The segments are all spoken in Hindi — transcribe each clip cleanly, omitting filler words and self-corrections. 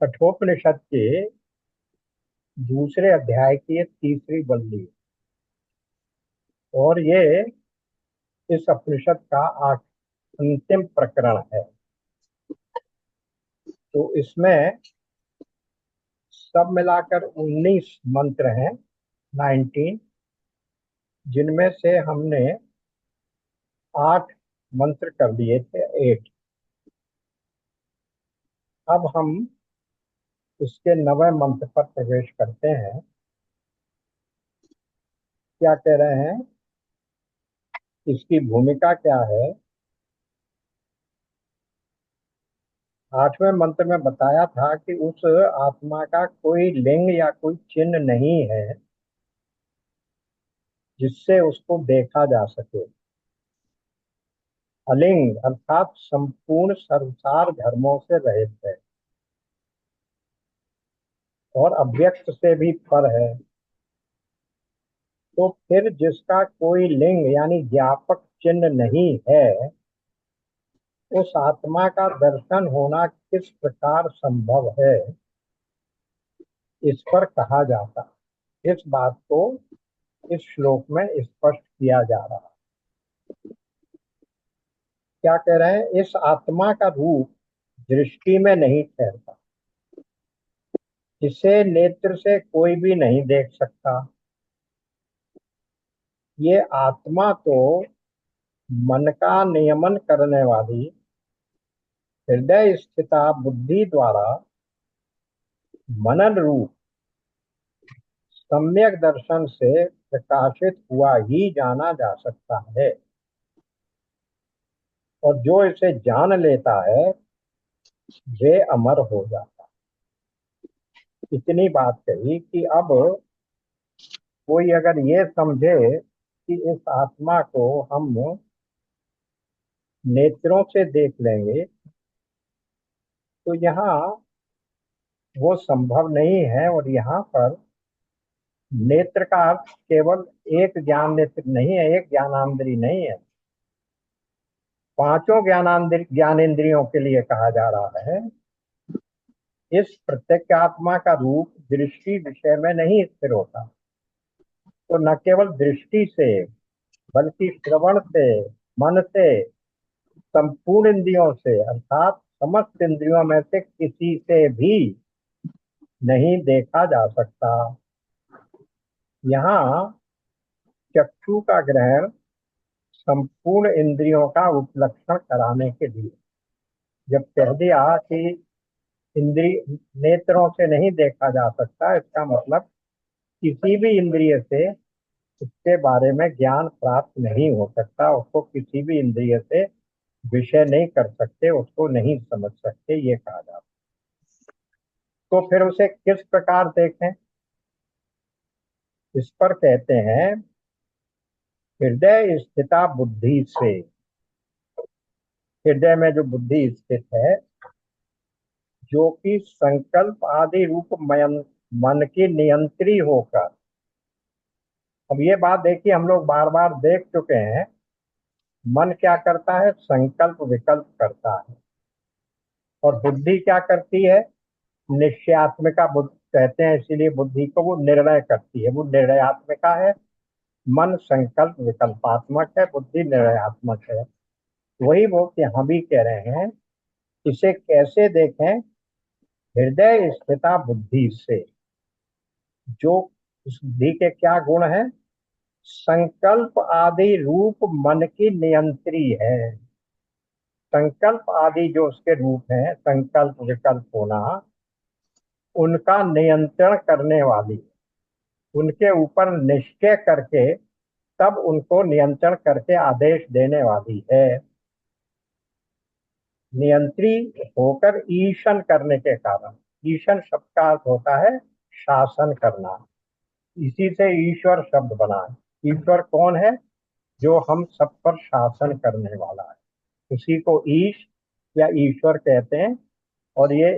कठोपनिषद के दूसरे अध्याय की ये तीसरी बल्ली है। और ये इस उपनिषद का अंतिम प्रकरण है। तो इसमें सब मिलाकर 19 मंत्र हैं, 19, जिनमें से हमने 8 मंत्र कर लिए थे, 8। अब हम इसके 9वें मंत्र पर प्रवेश करते हैं। क्या कह रहे हैं, इसकी भूमिका क्या है। 8वें मंत्र में बताया था कि उस आत्मा का कोई लिंग या कोई चिन्ह नहीं है जिससे उसको देखा जा सके। अलिंग अर्थात संपूर्ण संसार धर्मों से रहित है और अव्यक्त से भी पर है। तो फिर जिसका कोई लिंग यानी ज्ञापक चिन्ह नहीं है, उस आत्मा का दर्शन होना किस प्रकार संभव है, इस पर कहा जाता। इस बात को इस श्लोक में स्पष्ट किया जा रहा है। क्या कह रहे हैं, इस आत्मा का रूप दृष्टि में नहीं ठहरता, इसे नेत्र से कोई भी नहीं देख सकता। ये आत्मा तो मन का नियमन करने वाली हृदय स्थिता बुद्धि द्वारा मनन रूप सम्यक दर्शन से प्रकाशित हुआ ही जाना जा सकता है। और जो इसे जान लेता है वे अमर हो जाता। इतनी बात कही कि अब कोई अगर ये समझे कि इस आत्मा को हम नेत्रों से देख लेंगे, तो यहाँ वो संभव नहीं है। और यहाँ पर नेत्र का अर्थ केवल एक ज्ञान नेत्र नहीं है, एक ज्ञानेंद्रिय नहीं है, पांचों ज्ञानेंद्रियों के लिए कहा जा रहा है। इस प्रत्यक्षात्मा का रूप दृष्टि विषय में नहीं स्थिर होता। तो न केवल दृष्टि से बल्कि श्रवण से, मन से, संपूर्ण इंद्रियों से अर्थात समस्त इंद्रियों में से किसी से भी नहीं देखा जा सकता। यहाँ चक्षु का ग्रहण संपूर्ण इंद्रियों का उपलक्षण कराने के लिए जब कह दिया कि इंद्रिय नेत्रों से नहीं देखा जा सकता, इसका मतलब किसी भी इंद्रिय से उसके बारे में ज्ञान प्राप्त नहीं हो सकता, उसको किसी भी इंद्रिय से विषय नहीं कर सकते, उसको नहीं समझ सकते, ये कहा जाता। तो फिर उसे किस प्रकार देखें, इस पर कहते हैं हृदय स्थिता बुद्धि से। हृदय में जो बुद्धि स्थित है, जो कि संकल्प आदि रूप मन की नियंत्री होकर। अब ये बात देखिए, हम लोग बार बार देख चुके हैं, मन क्या करता है, संकल्प विकल्प करता है। और बुद्धि क्या करती है, निश्चयात्मिका बुद्धि कहते हैं, इसीलिए बुद्धि को वो निर्णय करती है, वो निर्णयात्मिका है। मन संकल्प विकल्पात्मक है, बुद्धि निर्णयात्मक है। वही वो यहाँ भी कह रहे हैं, इसे कैसे देखें, हृदय स्थिता बुद्धि से। जो उस बुद्धि के क्या गुण है, संकल्प आदि रूप मन की नियंत्री है। संकल्प आदि जो उसके रूप हैं, संकल्प विकल्प होना, उनका नियंत्रण करने वाली, उनके ऊपर निश्चय करके तब उनको नियंत्रण करके आदेश देने वाली है। नियंत्री होकर ईशन करने के कारण, ईशन शब्द का अर्थ होता है शासन करना, इसी से ईश्वर शब्द बना है। ईश्वर कौन है, जो हम सब पर शासन करने वाला है, उसी को ईश या ईश्वर कहते हैं। और ये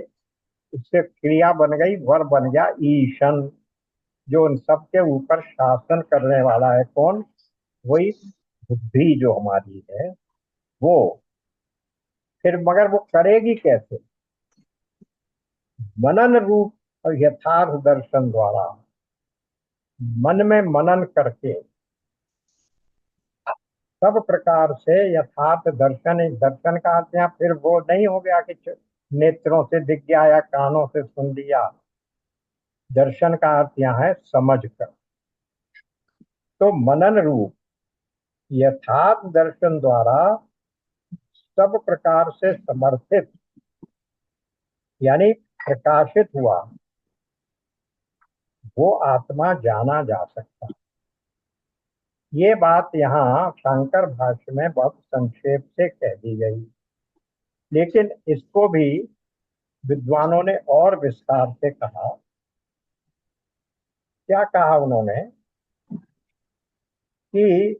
इससे क्रिया बन गई, वर बन गया ईशन, जो उन सब के ऊपर शासन करने वाला है। कौन, वही बुद्धि जो हमारी है वो। फिर मगर वो करेगी कैसे, मनन रूप और यथार्थ दर्शन द्वारा, मन में मनन करके सब प्रकार से यथार्थ दर्शन, दर्शन का अर्थ यहाँ फिर वो नहीं हो गया कि नेत्रों से दिख गया या कानों से सुन लिया। दर्शन का अर्थ यहाँ है समझ कर। तो मनन रूप यथार्थ दर्शन द्वारा सब प्रकार से समर्थित, यानी प्रकाशित हुआ, वो आत्मा जाना जा सकता। ये बात यहाँ शंकर भाष्य में बहुत संक्षेप से कह दी गई, लेकिन इसको भी विद्वानों ने और विस्तार से कहा। क्या कहा उन्होंने कि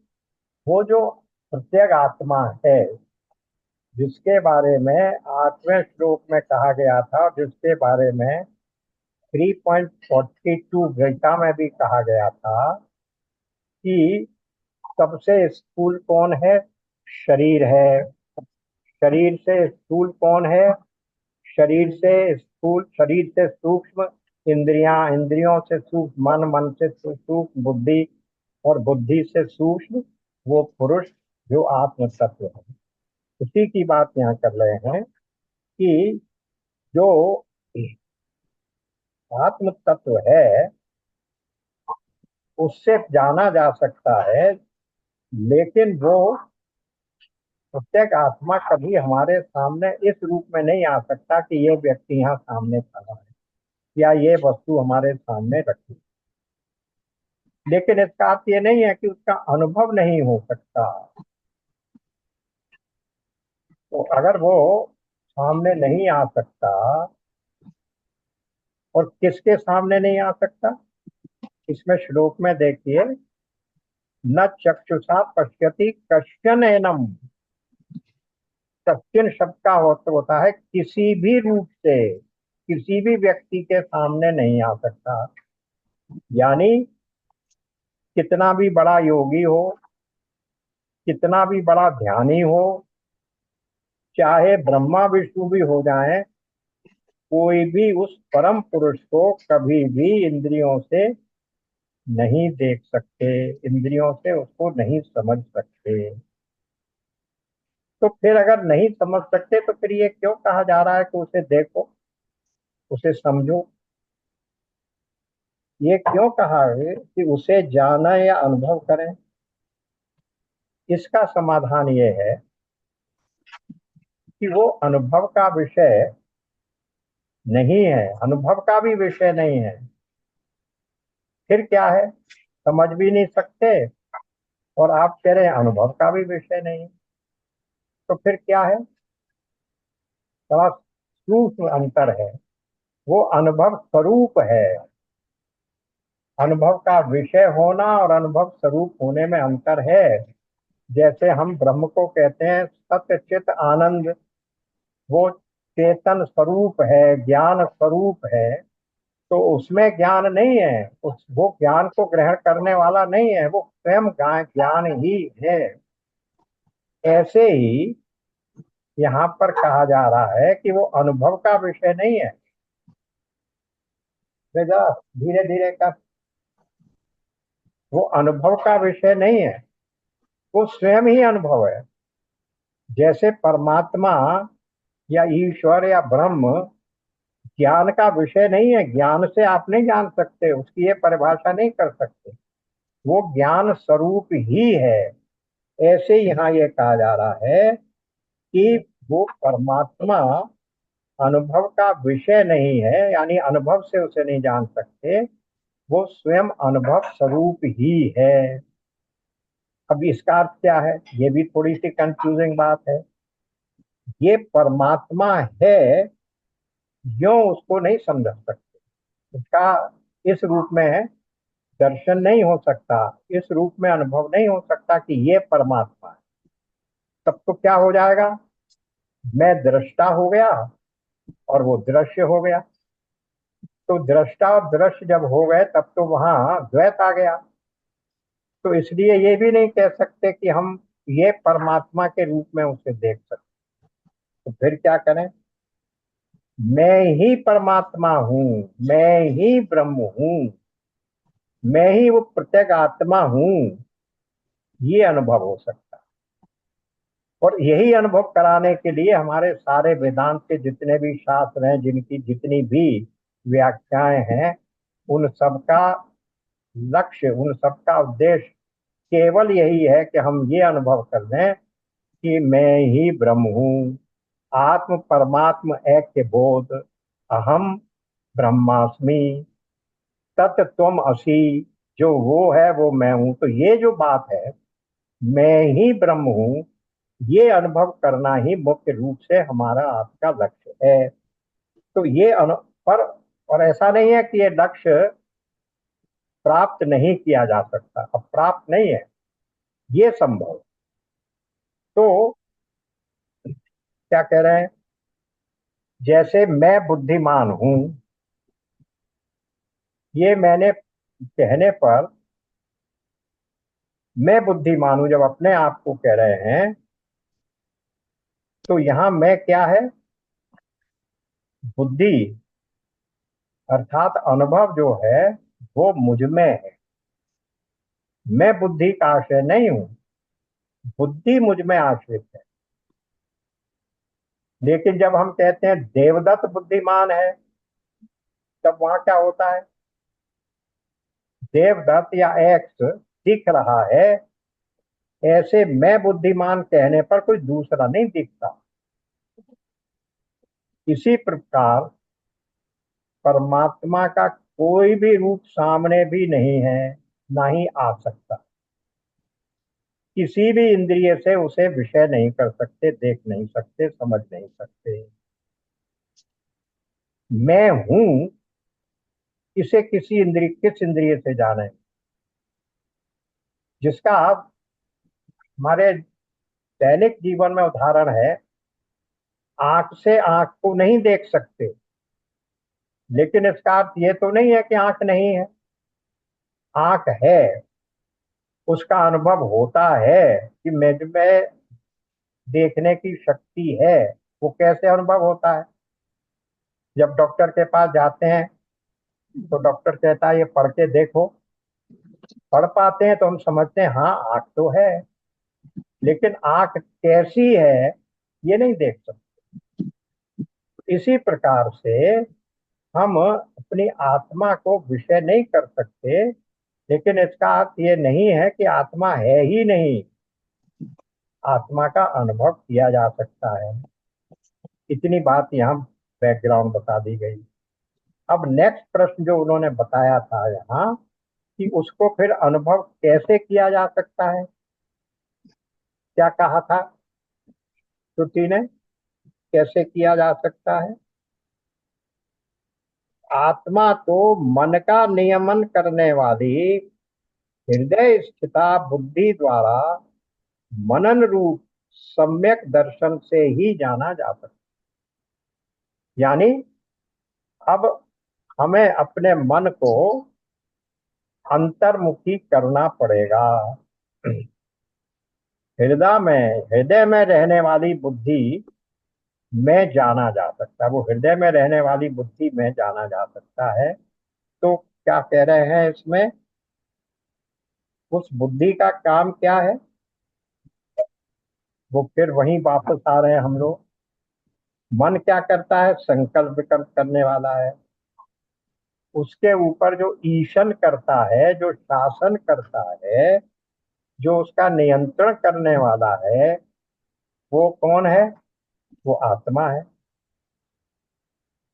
वो जो प्रत्येक आत्मा है, जिसके बारे में 8वें श्लोक में कहा गया था, जिसके बारे में 3.42 गीता में भी कहा गया था कि सबसे स्थूल कौन है? शरीर है। शरीर से स्थूल कौन है? शरीर से स्थूल, शरीर से सूक्ष्म इंद्रियां, इंद्रियों से सूक्ष्म मन, मन से सूक्ष्म बुद्धि, और बुद्धि से सूक्ष्म वो पुरुष जो आत्म तत्व है। उसी की बात यहाँ कर रहे हैं कि जो आत्म तत्व है उससे जाना जा सकता है, लेकिन वो प्रत्येक आत्मा कभी हमारे सामने इस रूप में नहीं आ सकता कि ये व्यक्ति यहाँ सामने खड़ा है या ये वस्तु हमारे सामने रखी। लेकिन इसका अर्थ ये नहीं है कि उसका अनुभव नहीं हो सकता। तो अगर वो सामने नहीं आ सकता, और किसके सामने नहीं आ सकता? इसमें श्लोक में देखिए, न चक्षुषा पश्यति कश्चन एनम। कश्चिन शब्द का होता है किसी भी रूप से, किसी भी व्यक्ति के सामने नहीं आ सकता। यानी कितना भी बड़ा योगी हो, कितना भी बड़ा ध्यानी हो, चाहे ब्रह्मा विष्णु भी हो जाएं, कोई भी उस परम पुरुष को कभी भी इंद्रियों से नहीं देख सकते, इंद्रियों से उसको नहीं समझ सकते। तो फिर अगर नहीं समझ सकते तो फिर ये क्यों कहा जा रहा है कि उसे देखो, उसे समझो? ये क्यों कहा है कि उसे जाना या अनुभव करें? इसका समाधान ये है कि वो अनुभव का विषय नहीं है, अनुभव का भी विषय नहीं है। फिर क्या है? समझ भी नहीं सकते और आप कह रहे हैं अनुभव का भी विषय नहीं। तो फिर क्या है? बड़ा सूक्ष्म अंतर है। वो अनुभव स्वरूप है। अनुभव का विषय होना और अनुभव स्वरूप होने में अंतर है। जैसे हम ब्रह्म को कहते हैं सत्य चित आनंद, वो चेतन स्वरूप है, ज्ञान स्वरूप है। तो उसमें ज्ञान नहीं है, उस वो ज्ञान को ग्रहण करने वाला नहीं है, वो स्वयं ज्ञान ही है। ऐसे ही यहाँ पर कहा जा रहा है कि वो अनुभव का विषय नहीं है। धीरे धीरे का, वो अनुभव का विषय नहीं है, वो स्वयं ही अनुभव है। जैसे परमात्मा या ईश्वर या ब्रह्म ज्ञान का विषय नहीं है, ज्ञान से आप नहीं जान सकते, उसकी ये परिभाषा नहीं कर सकते, वो ज्ञान स्वरूप ही है। ऐसे यहाँ ये कहा जा रहा है कि वो परमात्मा अनुभव का विषय नहीं है, यानी अनुभव से उसे नहीं जान सकते, वो स्वयं अनुभव स्वरूप ही है। अब इसका अर्थ क्या है? ये भी थोड़ी सी कंफ्यूजिंग बात है। ये परमात्मा है, यो उसको नहीं समझ सकते, उसका इस रूप में दर्शन नहीं हो सकता, इस रूप में अनुभव नहीं हो सकता कि ये परमात्मा है। तब तो क्या हो जाएगा? मैं दृष्टा हो गया और वो दृश्य हो गया। तो दृष्टा और दृश्य जब हो गए तब तो वहां द्वैत आ गया। तो इसलिए ये भी नहीं कह सकते कि हम ये परमात्मा के रूप में उसे देख सकते। तो फिर क्या करें? मैं ही परमात्मा हूं, मैं ही ब्रह्म हूं, मैं ही वो प्रत्येक आत्मा हूं, ये अनुभव हो सकता है। और यही अनुभव कराने के लिए हमारे सारे वेदांत के जितने भी शास्त्र हैं, जिनकी जितनी भी व्याख्याएं हैं, उन सबका लक्ष्य, उन सबका उद्देश्य केवल यही है कि हम ये अनुभव कर लें कि मैं ही ब्रह्म हूँ। आत्म परमात्म ऐक्य बोध, अहम ब्रह्मास्मि, तत्त्वम असि, जो वो है वो मैं हूं। तो ये जो बात है, मैं ही ब्रह्म हूं, ये अनुभव करना ही मुख्य रूप से हमारा आपका लक्ष्य है। तो ये पर और ऐसा नहीं है कि ये लक्ष्य प्राप्त नहीं किया जा सकता, अब प्राप्त नहीं है, ये संभव। तो क्या कह रहे हैं, जैसे मैं बुद्धिमान हूं, ये मैंने कहने पर, मैं बुद्धिमान हूं जब अपने आप को कह रहे हैं, तो यहां मैं क्या है, बुद्धि, अर्थात अनुभव जो है वो मुझ में है। मैं बुद्धि का आश्रय नहीं हूं, बुद्धि मुझ में आश्रित है। लेकिन जब हम कहते हैं देवदत्त बुद्धिमान है, तब वहां क्या होता है, देवदत्त या एक्स दिख रहा है, ऐसे मैं बुद्धिमान कहने पर कोई दूसरा नहीं दिखता। इसी प्रकार परमात्मा का कोई भी रूप सामने भी नहीं है, ना ही आ सकता। किसी भी इंद्रिय से उसे विषय नहीं कर सकते, देख नहीं सकते, समझ नहीं सकते। मैं हूं, इसे किस इंद्रिय से जाने, जिसका हमारे दैनिक जीवन में उदाहरण है। आंख से आंख को नहीं देख सकते, लेकिन इसका अर्थ ये तो नहीं है कि आंख नहीं है। आंख है, उसका अनुभव होता है कि मुझ में देखने की शक्ति है। वो कैसे अनुभव होता है, जब डॉक्टर के पास जाते हैं तो डॉक्टर कहता है ये पढ़ के देखो, पढ़ पाते हैं तो हम समझते हैं हाँ आंख तो है, लेकिन आंख कैसी है ये नहीं देख सकते। इसी प्रकार से हम अपनी आत्मा को विषय नहीं कर सकते, लेकिन इसका अर्थ ये नहीं है कि आत्मा है ही नहीं, आत्मा का अनुभव किया जा सकता है। इतनी बात यहाँ बैकग्राउंड बता दी गई। अब नेक्स्ट प्रश्न जो उन्होंने बताया था यहाँ, कि उसको फिर अनुभव कैसे किया जा सकता है, क्या कहा था श्रुति ने, कैसे किया जा सकता है। आत्मा तो मन का नियमन करने वाली हृदय स्थिता बुद्धि द्वारा मनन रूप सम्यक दर्शन से ही जाना जा सकता। यानी अब हमें अपने मन को अंतर्मुखी करना पड़ेगा। हृदय में रहने वाली बुद्धि में जाना जा सकता है, वो हृदय में रहने वाली बुद्धि में जाना जा सकता है। तो क्या कह रहे हैं इसमें, उस बुद्धि का काम क्या है, वो फिर वहीं वापस आ रहे हैं हम लोग। मन क्या करता है, संकल्प विकल्प करने वाला है। उसके ऊपर जो ईशन करता है, जो शासन करता है, जो उसका नियंत्रण करने वाला है, वो कौन है, वो आत्मा है।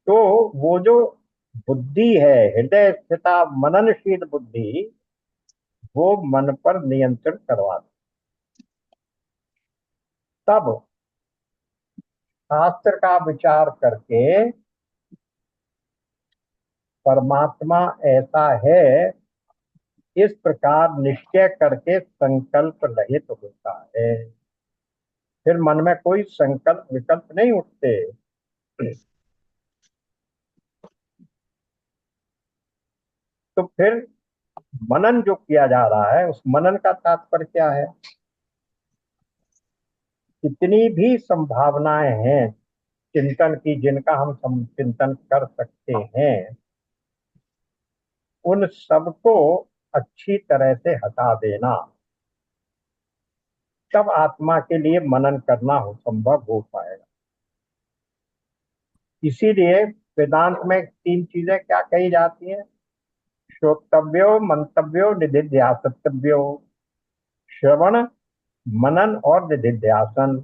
तो वो जो बुद्धि है, हृदय स्थिता मननशील बुद्धि, वो मन पर नियंत्रण करवाती। तब शास्त्र का विचार करके परमात्मा ऐसा है, इस प्रकार निश्चय करके संकल्प रहित होता है। फिर मन में कोई संकल्प विकल्प नहीं उठते। तो फिर मनन जो किया जा रहा है, उस मनन का तात्पर्य क्या है, कितनी भी संभावनाएं हैं चिंतन की, जिनका हम चिंतन कर सकते हैं, उन सबको अच्छी तरह से हटा देना, तब आत्मा के लिए मनन करना संभव हो पाएगा। इसीलिए वेदांत में 3 चीजें क्या कही जाती हैं? श्रोतव्यो, मंतव्यो, निधिध्यासतव्यो। श्रवण, मनन और निधिध्यासन।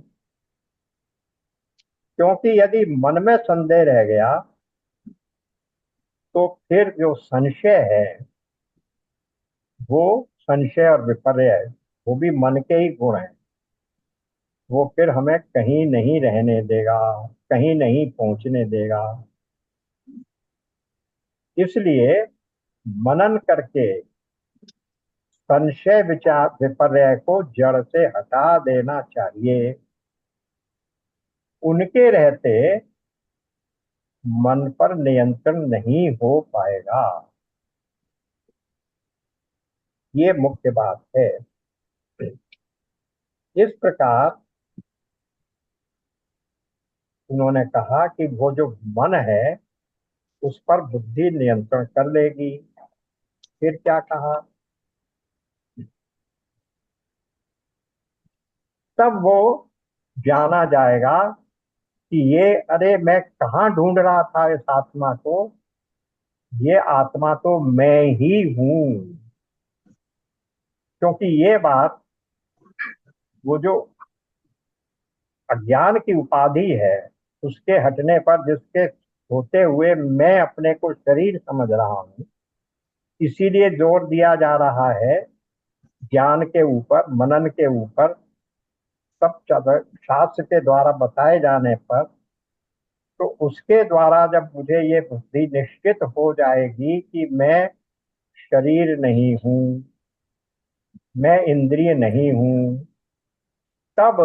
क्योंकि यदि मन में संदेह रह गया तो फिर जो संशय है, वो संशय और विपर्य, वो भी मन के ही गुण है, वो फिर हमें कहीं नहीं रहने देगा, कहीं नहीं पहुंचने देगा। इसलिए मनन करके संशय विचार विपर्य को जड़ से हटा देना चाहिए। उनके रहते मन पर नियंत्रण नहीं हो पाएगा। ये मुख्य बात है। इस प्रकार उन्होंने कहा कि वो जो मन है उस पर बुद्धि नियंत्रण कर लेगी। फिर क्या कहा? तब वो जाना जाएगा कि ये, अरे मैं कहाँ ढूंढ रहा था इस आत्मा को, ये आत्मा तो मैं ही हूं। क्योंकि ये बात, वो जो अज्ञान की उपाधि है, उसके हटने पर, जिसके होते हुए मैं अपने को शरीर समझ रहा हूं, इसीलिए जोर दिया जा रहा है ज्ञान के ऊपर, मनन के ऊपर। सब शास्त्र के द्वारा बताए जाने पर, तो उसके द्वारा जब मुझे ये बुद्धि निश्चित हो जाएगी कि मैं शरीर नहीं हूं, मैं इंद्रिय नहीं हूं, तब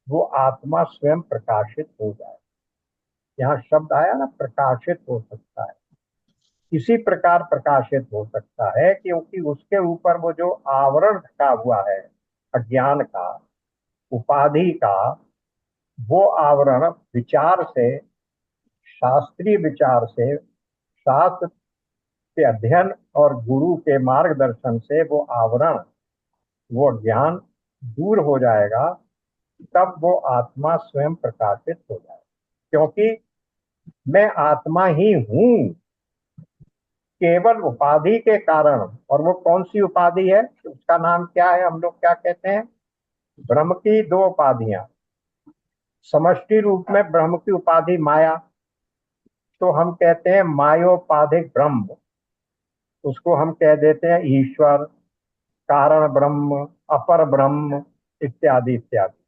वो आत्मा स्वयं प्रकाशित हो जाए। यहाँ शब्द आया ना, प्रकाशित हो सकता है। इसी प्रकार प्रकाशित हो सकता है क्योंकि उसके ऊपर वो जो आवरण ढका हुआ है अज्ञान का, उपाधि का, वो आवरण विचार से, शास्त्रीय विचार से, शास्त्र के अध्ययन और गुरु के मार्गदर्शन से वो आवरण, वो ज्ञान दूर हो जाएगा। तब वो आत्मा स्वयं प्रकाशित हो जाएगा। क्योंकि मैं आत्मा ही हूं, केवल उपाधि के कारण। और वो कौन सी उपाधि है? उसका नाम क्या है? हम लोग क्या कहते हैं? ब्रह्म की 2 उपाधियां। समष्टि रूप में ब्रह्म की उपाधि माया, तो हम कहते हैं मायोपाधिक ब्रह्म। उसको हम कह देते हैं ईश्वर, कारण ब्रह्म, अपर ब्रह्म, इत्यादि इत्यादि।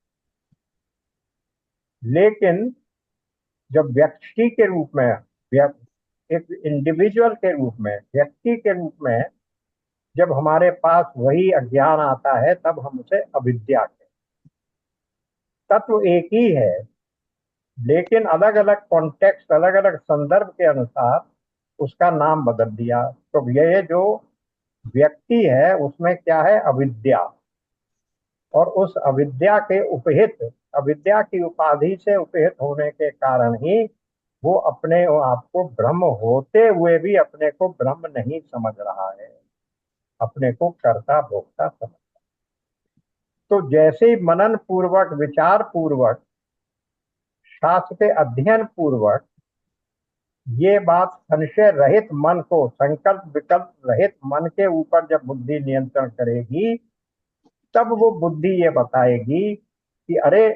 लेकिन जब व्यक्ति के रूप में, एक इंडिविजुअल के रूप में, व्यक्ति के रूप में जब हमारे पास वही अज्ञान आता है, तब हम उसे अविद्या कहते हैं। तत्व एक ही है, लेकिन अलग अलग कॉन्टेक्स्ट, अलग अलग संदर्भ के अनुसार उसका नाम बदल दिया। तो ये जो व्यक्ति है उसमें क्या है? अविद्या। और उस अविद्या के उपहित, अविद्या की उपाधि से उपहित होने के कारण ही वो अपने आप को ब्रह्म होते हुए भी अपने को ब्रह्म नहीं समझ रहा है, अपने को कर्ता भोक्ता समझ। तो जैसे ही मनन पूर्वक, विचार पूर्वक, शास्त्र के अध्ययन पूर्वक ये बात संशय रहित मन को, संकल्प विकल्प रहित मन के ऊपर जब बुद्धि नियंत्रण करेगी, तब वो बुद्धि ये बताएगी कि अरे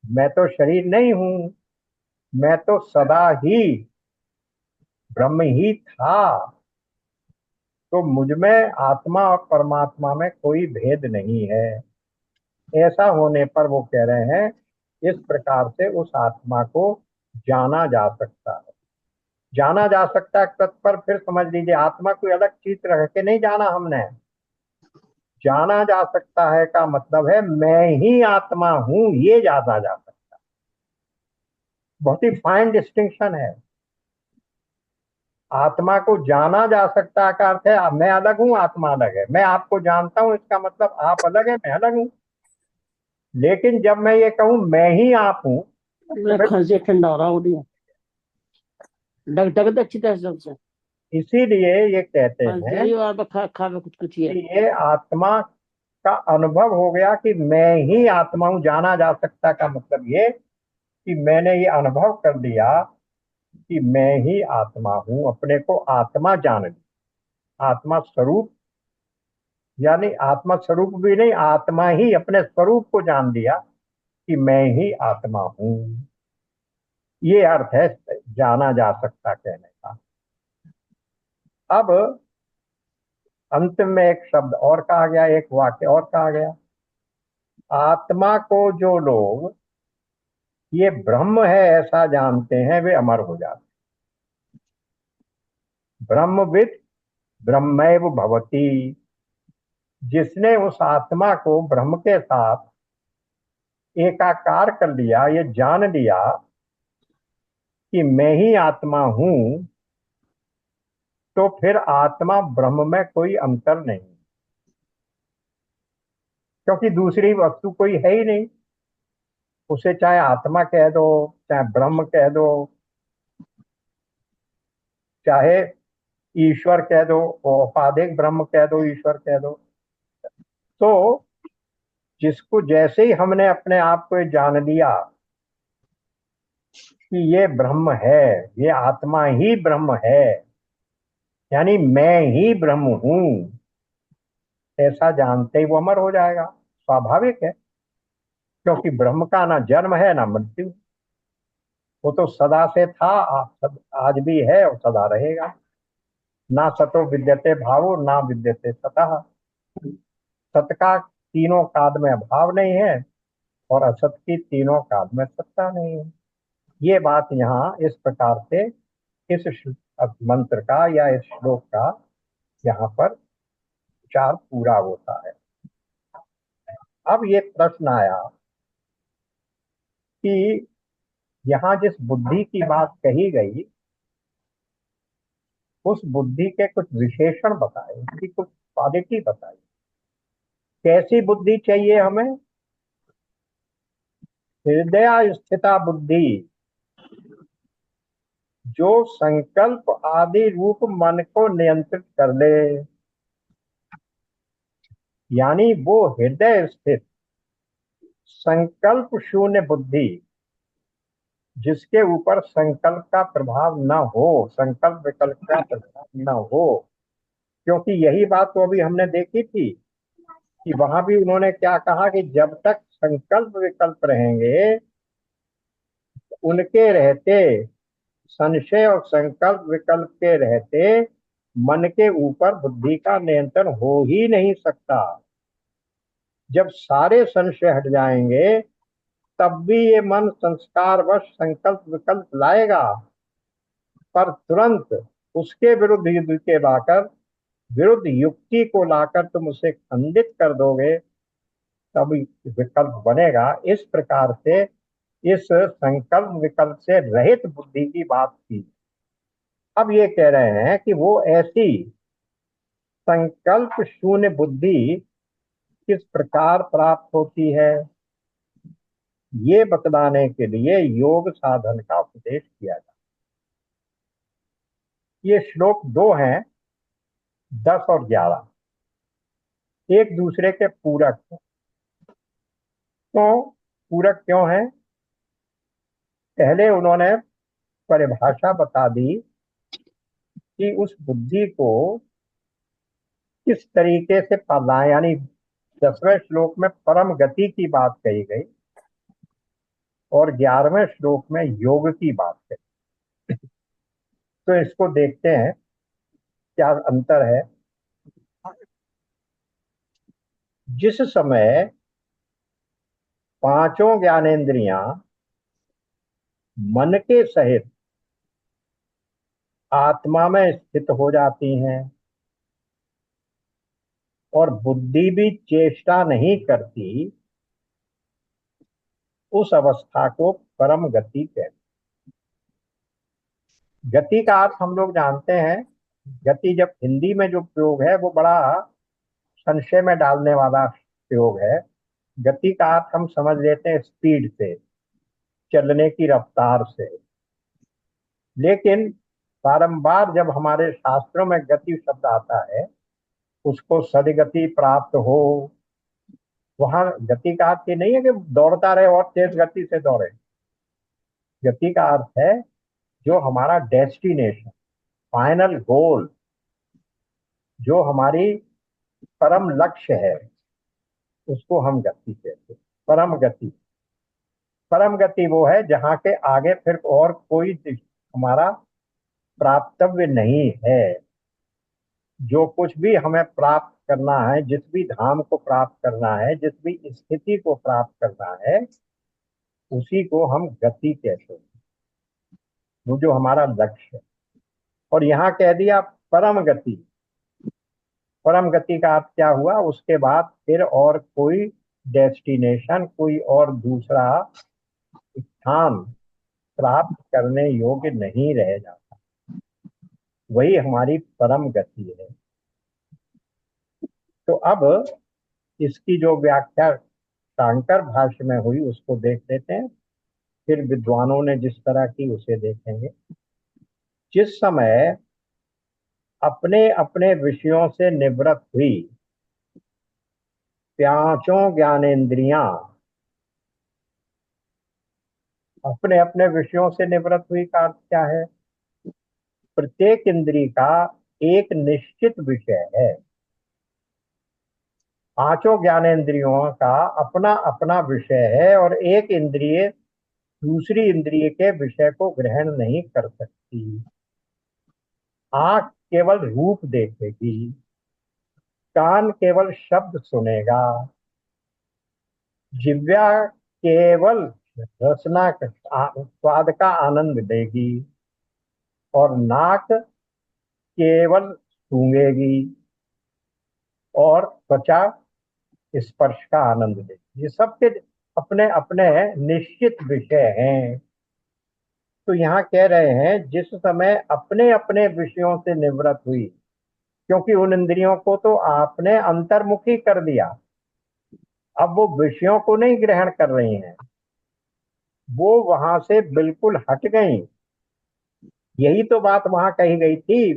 मैं तो शरीर नहीं हूं, मैं तो सदा ही ब्रह्म ही था। तो मुझ में आत्मा और परमात्मा में कोई भेद नहीं है। ऐसा होने पर वो कह रहे हैं इस प्रकार से उस आत्मा को जाना जा सकता है। जाना जा सकता है तत्पर, फिर समझ लीजिए आत्मा कोई अलग चीज रख के नहीं जाना हमने। जाना जा सकता है का मतलब है मैं ही आत्मा हूं, ये जाना जा सकता है। बहुत ही फाइन डिस्टिंक्शन है। आत्मा को जाना जा सकता का अर्थ है मैं अलग हूं, आत्मा अलग है। मैं आपको जानता हूं, इसका मतलब आप अलग है, मैं अलग हूं। लेकिन जब मैं ये कहूं मैं ही आप हूं, मेरा खांसी ठंडा हो रहा हो रही है। डग डग दे अच्छी तरह से जब से इसीलिए ये कहते खांसी हैं आई और खा खा में कुछ कुछ ही है। कि ये आत्मा का अनुभव हो गया कि मैं ही आत्मा हूं। जाना जा सकता का मतलब ये कि मैंने ये अनुभव कर लिया कि मैं ही आत्मा हूं, अपने को आत्मा जान लिया। आत्मा स्वरूप, यानी आत्मा स्वरूप भी नहीं, आत्मा ही अपने स्वरूप को जान लिया कि मैं ही आत्मा हूं। ये अर्थ है जाना जा सकता कहने का। अब अंत में एक शब्द और कहा गया, एक वाक्य और कहा गया। आत्मा को जो लोग ये ब्रह्म है ऐसा जानते हैं वे अमर हो जाते। ब्रह्मविद ब्रह्मैव भवति। जिसने उस आत्मा को ब्रह्म के साथ एकाकार कर लिया, ये जान लिया कि मैं ही आत्मा हूं, तो फिर आत्मा ब्रह्म में कोई अंतर नहीं, क्योंकि दूसरी वस्तु कोई है ही नहीं। उसे चाहे आत्मा कह दो, चाहे ब्रह्म कह दो, चाहे ईश्वर कह दो, औपाधिक ब्रह्म कह दो, ईश्वर कह दो। तो जिसको जैसे ही हमने अपने आप को जान लिया कि ये ब्रह्म है, ये आत्मा ही ब्रह्म है, यानी मैं ही ब्रह्म हूं, ऐसा जानते ही वो अमर हो जाएगा। स्वाभाविक है, क्योंकि ब्रह्म का ना जन्म है ना मृत्यु। वो तो सदा से था, आज भी है और सदा रहेगा। ना सतो विद्यते भावो ना विद्यते सतः। सत का तीनों काल में अभाव नहीं है और असत की तीनों काल में सत्ता नहीं है। ये बात यहाँ इस प्रकार से इस मंत्र का या इस श्लोक का यहाँ पर विचार पूरा होता है। अब ये प्रश्न आया कि यहाँ जिस बुद्धि की बात कही गई, उस बुद्धि के कुछ विशेषण बताए, उसकी कुछ क्वालिटी बताई। कैसी बुद्धि चाहिए हमें? हृदय स्थिता बुद्धि, जो संकल्प आदि रूप मन को नियंत्रित कर ले। यानी वो हृदय स्थित संकल्प शून्य बुद्धि, जिसके ऊपर संकल्प का प्रभाव न हो, संकल्प विकल्प का प्रभाव न हो। क्योंकि यही बात तो अभी हमने देखी थी कि वहां भी उन्होंने क्या कहा कि जब तक संकल्प विकल्प रहेंगे, उनके रहते, संशय और संकल्प विकल्प के रहते मन के ऊपर बुद्धि का नियंत्रण हो ही नहीं सकता। जब सारे संशय हट जाएंगे, तब भी ये मन संस्कारवश संकल्प विकल्प लाएगा, पर तुरंत उसके विरुद्ध युद्ध के लाकर, विरुद्ध युक्ति को लाकर तुम उसे खंडित कर दोगे, तब विकल्प बनेगा। इस प्रकार से इस संकल्प विकल्प से रहित बुद्धि की बात की। अब ये कह रहे हैं कि वो ऐसी संकल्प शून्य बुद्धि किस प्रकार प्राप्त होती है, ये बतलाने के लिए योग साधन का उपदेश किया जाए। ये श्लोक दो हैं, 10 और 11, एक दूसरे के पूरक हैं। तो पूरक क्यों है? पहले उन्होंने परिभाषा बता दी कि उस बुद्धि को किस तरीके से पालना है, यानी 10वें श्लोक में परम गति की बात कही गई और 11वें श्लोक में योग की बात कही। तो इसको देखते हैं क्या अंतर है। जिस समय पांचों ज्ञानेंद्रियां मन के सहित आत्मा में स्थित हो जाती हैं और बुद्धि भी चेष्टा नहीं करती, उस अवस्था को परम गति कहते हैं। गति का अर्थ हम लोग जानते हैं। गति जब हिंदी में जो प्रयोग है वो बड़ा संशय में डालने वाला प्रयोग है। गति का अर्थ हम समझ लेते हैं स्पीड से, चलने की रफ्तार से। लेकिन बारंबार जब हमारे शास्त्रों में गति शब्द आता है, उसको सदगति प्राप्त हो, वहां गति का अर्थ ये नहीं है कि दौड़ता रहे और तेज गति से दौड़े। गति का अर्थ है जो हमारा डेस्टिनेशन, फाइनल गोल, जो हमारी परम लक्ष्य है, उसको हम गति कहते हैं। परम गति, परम गति वो है जहाँ के आगे फिर और कोई हमारा प्राप्तव्य नहीं है। जो कुछ भी हमें प्राप्त करना है, जिस भी धाम को प्राप्त करना है, जिस भी स्थिति को प्राप्त करना है, उसी को हम गति कहते हैं, वो जो हमारा लक्ष्य है। और यहाँ कह दिया परम गति। परम गति का अर्थ क्या हुआ? उसके बाद फिर और कोई डेस्टिनेशन, कोई और दूसरा स्थान प्राप्त करने योग्य नहीं रह जाता। वही हमारी परम गति है। तो अब इसकी जो व्याख्या शांकर भाष्य में हुई उसको देख लेते हैं, फिर विद्वानों ने जिस तरह की उसे देखेंगे। जिस समय अपने अपने विषयों से निवृत्त हुई पांचों ज्ञानेंद्रियां, अपने अपने विषयों से निवृत्त हुई का अर्थ क्या है? प्रत्येक इंद्रिय का एक निश्चित विषय है। पांचों ज्ञानेंद्रियों का अपना अपना विषय है और एक इंद्रिय दूसरी इंद्रिय के विषय को ग्रहण नहीं कर सकती। आंख केवल रूप देखेगी, कान केवल शब्द सुनेगा, जिह्वा केवल रसना स्वाद का आनंद लेगी, और नाक केवल सूंघेगी, और त्वचा स्पर्श का आनंद लेगी। ये सबके अपने अपने निश्चित विषय हैं। तो यहाँ कह रहे हैं जिस समय अपने अपने विषयों से निवृत्त हुई, क्योंकि उन इंद्रियों को तो आपने अंतर्मुखी कर दिया, अब वो विषयों को नहीं ग्रहण कर रही हैं, वो वहां से बिल्कुल हट गई। यही तो बात वहां कही गई थी।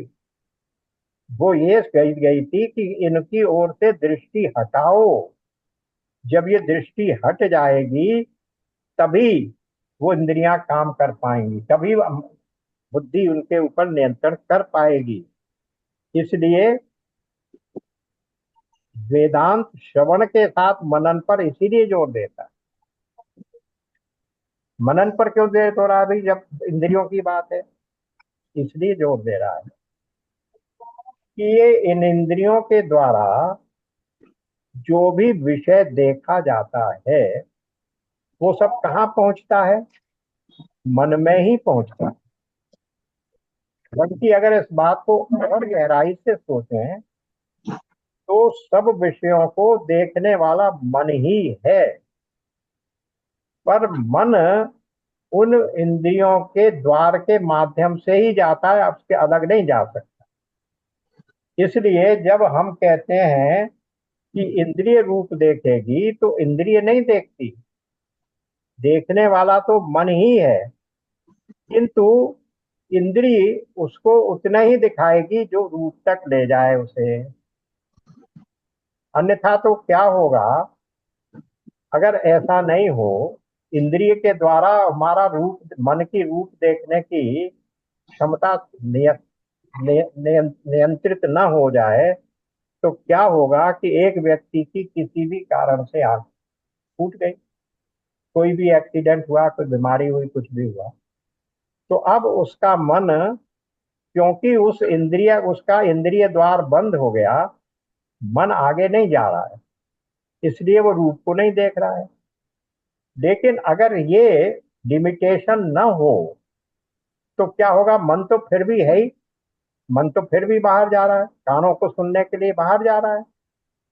वो ये कही गई थी कि इनकी ओर से दृष्टि हटाओ। जब ये दृष्टि हट जाएगी तभी वो इंद्रियां काम कर पाएंगी, तभी बुद्धि उनके ऊपर नियंत्रण कर पाएगी। इसलिए वेदांत श्रवण के साथ मनन पर इसीलिए जोर देता है। मनन पर क्यों जोर दे रहा है भाई, जब इंद्रियों की बात है? इसलिए जोर दे रहा है कि ये इन इंद्रियों के द्वारा जो भी विषय देखा जाता है वो सब कहाँ पहुंचता है? मन में ही पहुंचता है। बल्कि अगर इस बात को और गहराई से सोचें तो सब विषयों को देखने वाला मन ही है, पर मन उन इंद्रियों के द्वार के माध्यम से ही जाता है, उसके अलग नहीं जा सकता। इसलिए जब हम कहते हैं कि इंद्रिय रूप देखेगी, तो इंद्रिय नहीं देखती, देखने वाला तो मन ही है, किंतु इंद्रिय उसको उतना ही दिखाएगी जो रूप तक ले जाए उसे। अन्यथा तो क्या होगा अगर ऐसा नहीं हो, इंद्रिय के द्वारा हमारा रूप, मन की रूप देखने की क्षमता नियंत्रित न हो जाए, तो क्या होगा कि एक व्यक्ति की किसी भी कारण से आंख फूट गई, कोई भी एक्सीडेंट हुआ, कोई बीमारी हुई, कुछ भी हुआ, तो अब उसका मन, क्योंकि उस इंद्रिय उसका इंद्रिय द्वार बंद हो गया, मन आगे नहीं जा रहा है, इसलिए वो रूप को नहीं देख रहा है। लेकिन अगर ये लिमिटेशन न हो तो क्या होगा? मन तो फिर भी है ही, मन तो फिर भी बाहर जा रहा है, कानों को सुनने के लिए बाहर जा रहा है।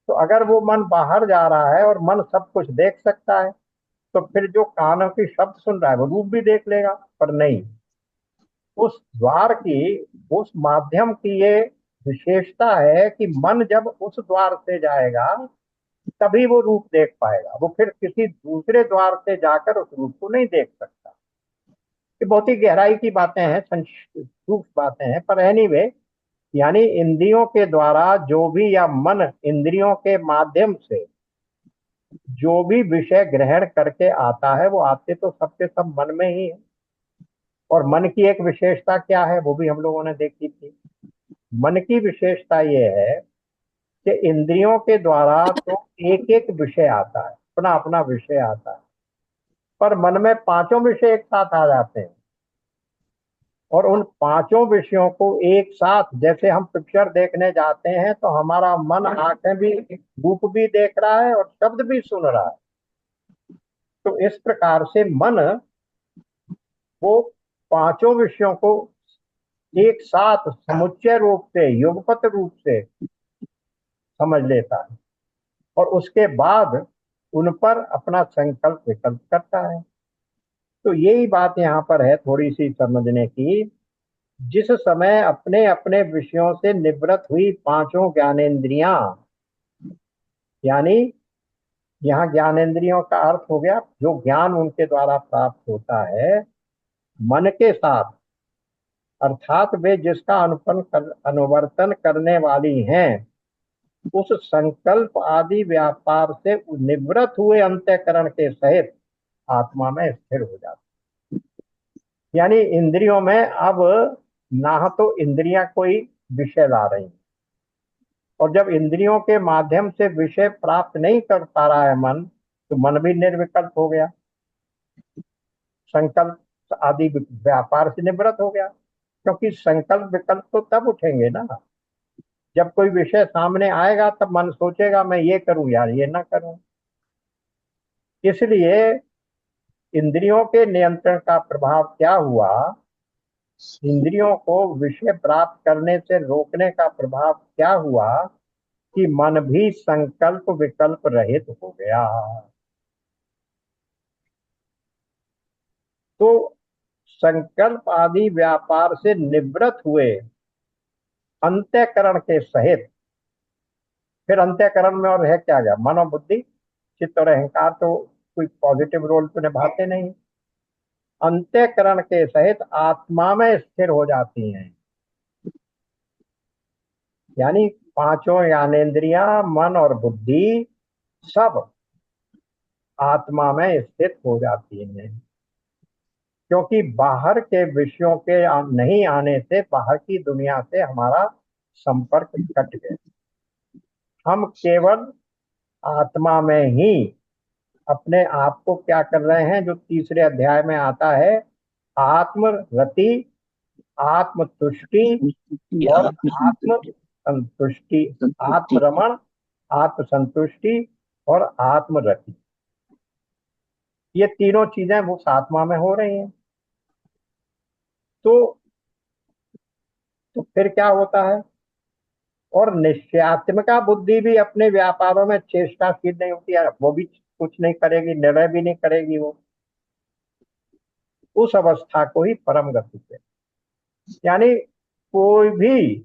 तो अगर वो मन बाहर जा रहा है और मन सब कुछ देख सकता है, तो फिर जो कानों की शब्द सुन रहा है वो रूप भी देख लेगा। पर नहीं, उस द्वार की, उस माध्यम की ये विशेषता है कि मन जब उस द्वार से जाएगा तभी वो रूप देख पाएगा, वो फिर किसी दूसरे द्वार से जाकर उस रूप को नहीं देख सकता। ये बहुत ही गहराई की बातें हैं, सूक्ष्म बातें हैं, पर एनीवे, यानी इंद्रियों के द्वारा जो भी, या मन इंद्रियों के माध्यम से जो भी विषय ग्रहण करके आता है, वो आते तो सबके सब मन में ही है। और मन की एक विशेषता क्या है, वो भी हम लोगों ने देखी थी। मन की विशेषता ये है कि इंद्रियों के द्वारा तो एक एक विषय आता है, अपना अपना विषय आता है, पर मन में पांचों विषय एक साथ आ जाते हैं। और उन पांचों विषयों को एक साथ, जैसे हम पिक्चर देखने जाते हैं तो हमारा मन, आंखें भी रूप भी देख रहा है और शब्द भी सुन रहा है, तो इस प्रकार से मन वो पांचों विषयों को एक साथ समुच्चय रूप से, युगपत रूप से समझ लेता है, और उसके बाद उन पर अपना संकल्प विकल्प करता है। तो यही बात यहाँ पर है थोड़ी सी समझने की। जिस समय अपने अपने विषयों से निवृत्त हुई पांचों ज्ञानेंद्रियां, यानी यहाँ ज्ञानेंद्रियों का अर्थ हो गया जो ज्ञान उनके द्वारा प्राप्त होता है, मन के साथ, अर्थात वे जिसका अनुवर्तन करने वाली हैं, उस संकल्प आदि व्यापार से निवृत्त हुए अंतःकरण के सहित आत्मा में स्थिर हो जाते। यानी इंद्रियों में अब ना तो इंद्रियां कोई विषय ला रही, और जब इंद्रियों के माध्यम से विषय प्राप्त नहीं कर पा रहा है मन, तो मन भी निर्विकल्प हो गया, संकल्प आदि व्यापार से निवृत्त हो गया। क्योंकि संकल्प विकल्प तो तब उठेंगे ना, जब कोई विषय सामने आएगा, तब मन सोचेगा मैं ये करूं यार, ये ना करूं। इसलिए इंद्रियों के नियंत्रण का प्रभाव क्या हुआ, इंद्रियों को विषय प्राप्त करने से रोकने का प्रभाव क्या हुआ, कि मन भी संकल्प विकल्प रहित हो गया। तो संकल्प आदि व्यापार से निवृत्त हुए अंतःकरण के सहित, फिर अंतःकरण में और है क्या गया, मनोबुद्धि चित्त और अहंकार तो कोई पॉजिटिव रोल तो निभाते नहीं, अंतःकरण के सहित आत्मा में स्थिर हो जाती हैं। यानी पांचों ज्ञानेंद्रियां, मन और बुद्धि सब आत्मा में स्थित हो जाती हैं। क्योंकि बाहर के विषयों के नहीं आने से, बाहर की दुनिया से हमारा संपर्क कट गया। हम केवल आत्मा में ही अपने आप को क्या कर रहे हैं, जो तीसरे अध्याय में आता है, आत्मरति, आत्मतुष्टि और आत्म संतुष्टि, संतुष्टि। आत्मरमण, आत्मसंतुष्टि और आत्मरति, ये तीनों चीजें वो आत्मा में हो रही हैं। तो फिर क्या होता है, और निश्चयात्मिका बुद्धि भी अपने व्यापारों में चेष्टाशील नहीं होती है, वो भी कुछ नहीं करेगी, निर्णय भी नहीं करेगी वो। उस अवस्था को ही परम गति कहते हैं। यानी कोई भी,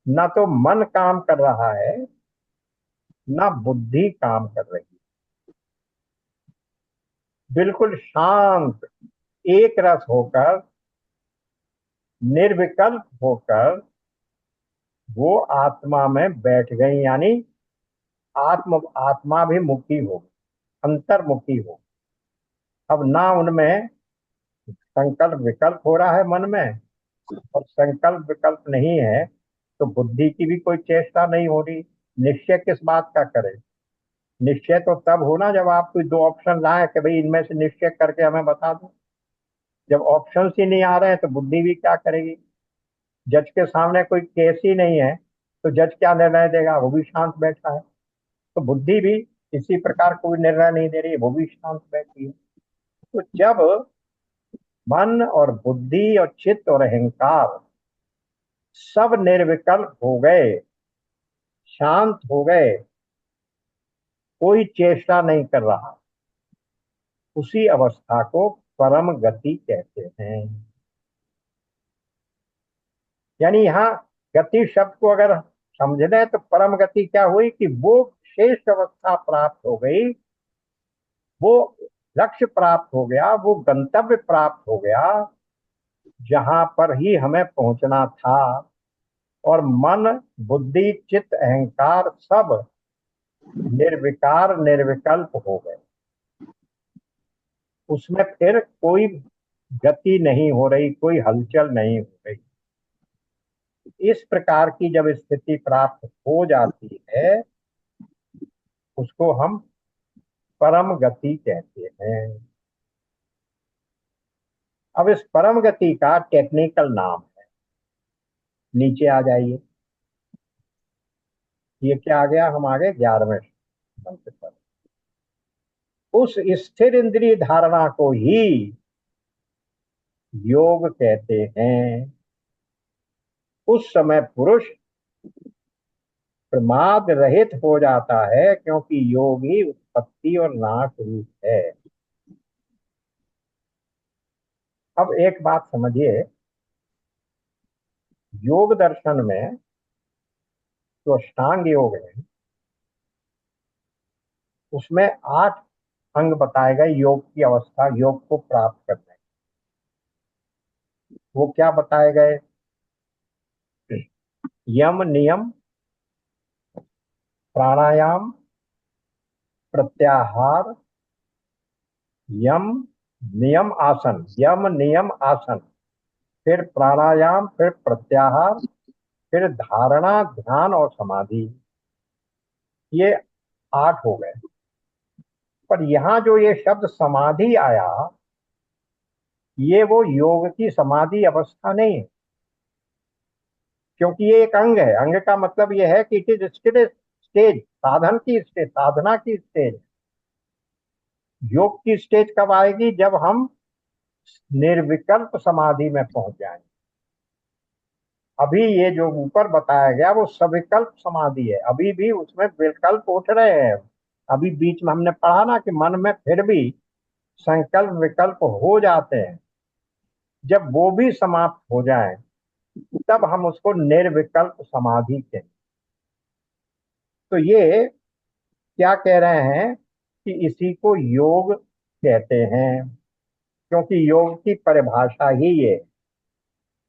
ना तो मन काम कर रहा है, ना बुद्धि काम कर रही, बिल्कुल शांत, एक रस होकर, निर्विकल्प होकर वो आत्मा में बैठ गई। यानी आत्मा भी मुखी हो, अंतर्मुखी हो। अब ना उनमें संकल्प विकल्प हो रहा है मन में, और संकल्प विकल्प नहीं है तो बुद्धि की भी कोई चेष्टा नहीं हो रही। निश्चय किस बात का करें, निश्चय तो तब होना जब आप कोई दो ऑप्शन लाए कि भाई इनमें से निश्चय करके हमें बता दो। जब ऑप्शंस ही नहीं आ रहे हैं तो बुद्धि भी क्या करेगी। जज के सामने कोई केस ही नहीं है, तो जज क्या निर्णय देगा, वो भी शांत बैठा है। तो बुद्धि भी इसी प्रकार कोई निर्णय नहीं दे रही है, वो भी शांत बैठी है। तो जब मन और बुद्धि और चित्त और अहंकार सब निर्विकल्प हो गए, शांत हो गए, कोई चेष्टा नहीं कर रहा, उसी अवस्था को परम गति कहते हैं। यानी यहाँ गति शब्द को अगर समझ लें तो परम गति क्या हुई, कि वो श्रेष्ठ अवस्था प्राप्त हो गई, वो लक्ष्य प्राप्त हो गया, वो गंतव्य प्राप्त हो गया जहां पर ही हमें पहुंचना था, और मन, बुद्धि, चित्त, अहंकार सब निर्विकार निर्विकल्प हो गए। उसमें फिर कोई गति नहीं हो रही, कोई हलचल नहीं हो रही। इस प्रकार की जब स्थिति प्राप्त हो जाती है, उसको हम परम गति कहते हैं। अब इस परम गति का टेक्निकल नाम है, नीचे आ जाइए। ये क्या आ गया, हम आ गए 11वें मंत्र पर। उस स्थिर इंद्रिय धारणा को ही योग कहते हैं। उस समय पुरुष प्रमाद रहित हो जाता है, क्योंकि योग ही उत्पत्ति और नाश रूप है। अब एक बात समझिए, योग दर्शन में जो अष्टांग योग है, उसमें 8 अंग बताए गए योग की अवस्था, योग को प्राप्त करने। वो क्या बताए गए? यम नियम, प्राणायाम, प्रत्याहार, यम नियम आसन, यम नियम आसन, फिर प्राणायाम, फिर प्रत्याहार, फिर धारणा, ध्यान और समाधि। ये 8 हो गए। पर यहाँ जो ये शब्द समाधि आया, ये वो योग की समाधि अवस्था नहीं है, क्योंकि ये एक अंग है। अंग का मतलब ये है कि इट इज स्टेज, साधन की स्टेज, साधना की स्टेज। योग की स्टेज कब आएगी? जब हम निर्विकल्प समाधि में पहुंच जाएंगे। अभी ये जो ऊपर बताया गया वो सविकल्प समाधि है, अभी भी उसमें विकल्प उठ रहे हैं। अभी बीच में हमने पढ़ा ना कि मन में फिर भी संकल्प विकल्प हो जाते हैं। जब वो भी समाप्त हो जाए, तब हम उसको निर्विकल्प समाधि कहें। तो ये क्या कह रहे हैं कि इसी को योग कहते हैं, क्योंकि योग की परिभाषा ही ये।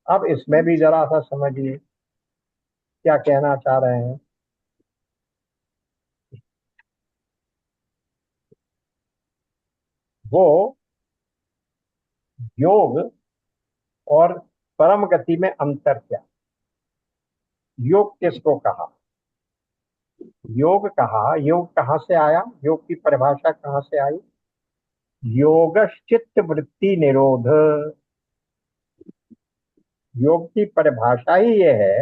अब इसमें भी जरा सा समझिए क्या कहना चाह रहे हैं। वो योग और परम गति में अंतर क्या? योग किसको कहा? योग कहा, योग कहाँ से आया? योग की परिभाषा कहाँ से आई? योगश्चित्त वृत्ति निरोध। योग की परिभाषा ही ये है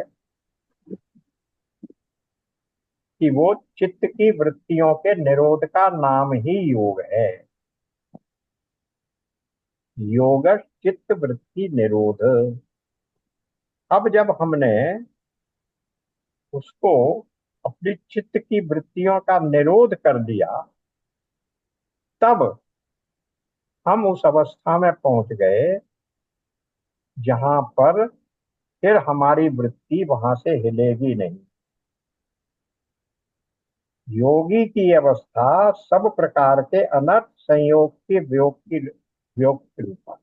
कि वो चित्त की वृत्तियों के निरोध का नाम ही योग है। योगश्चित्त वृत्ति निरोध। अब जब हमने उसको, अपनी चित्त की वृत्तियों का निरोध कर दिया, तब हम उस अवस्था में पहुंच गए जहां पर फिर हमारी वृत्ति वहां से हिलेगी नहीं। योगी की अवस्था सब प्रकार के अनर्थ संयोग के वियोग की रूपा,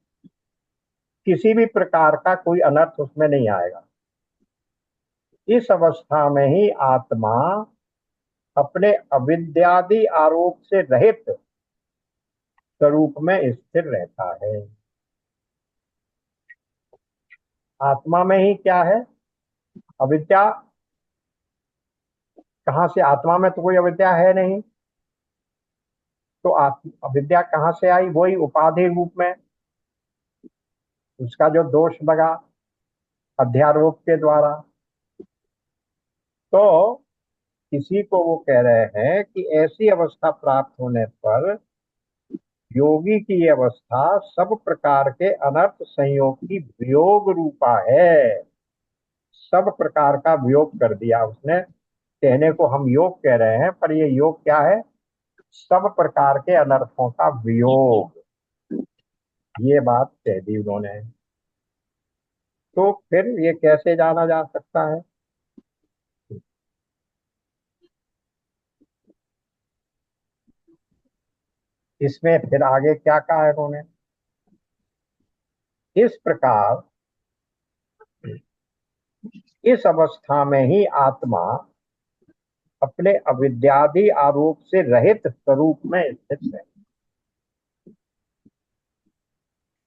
किसी भी प्रकार का कोई अनर्थ उसमें नहीं आएगा। इस अवस्था में ही आत्मा अपने अविद्यादि आरोप से रहित स्वरूप में स्थिर रहता है। आत्मा में ही क्या है? अविद्या। कहाँ से? आत्मा में तो कोई अविद्या है नहीं, तो अविद्या कहाँ से आई? वही उपाधि रूप में, उसका जो दोष लगा अध्यारोप के द्वारा। तो किसी को वो कह रहे हैं कि ऐसी अवस्था प्राप्त होने पर योगी की ये अवस्था सब प्रकार के अनर्थ संयोग की वियोग रूपा है। सब प्रकार का वियोग कर दिया उसने। कहने को हम योग कह रहे हैं, पर ये योग क्या है? सब प्रकार के अनर्थों का वियोग। ये बात कह दी उन्होंने। तो फिर ये कैसे जाना जा सकता है? इसमें फिर आगे क्या कहा इन्होंने, इस प्रकार इस अवस्था में ही आत्मा अपने अविद्यादि आरोप से रहित स्वरूप में स्थित है।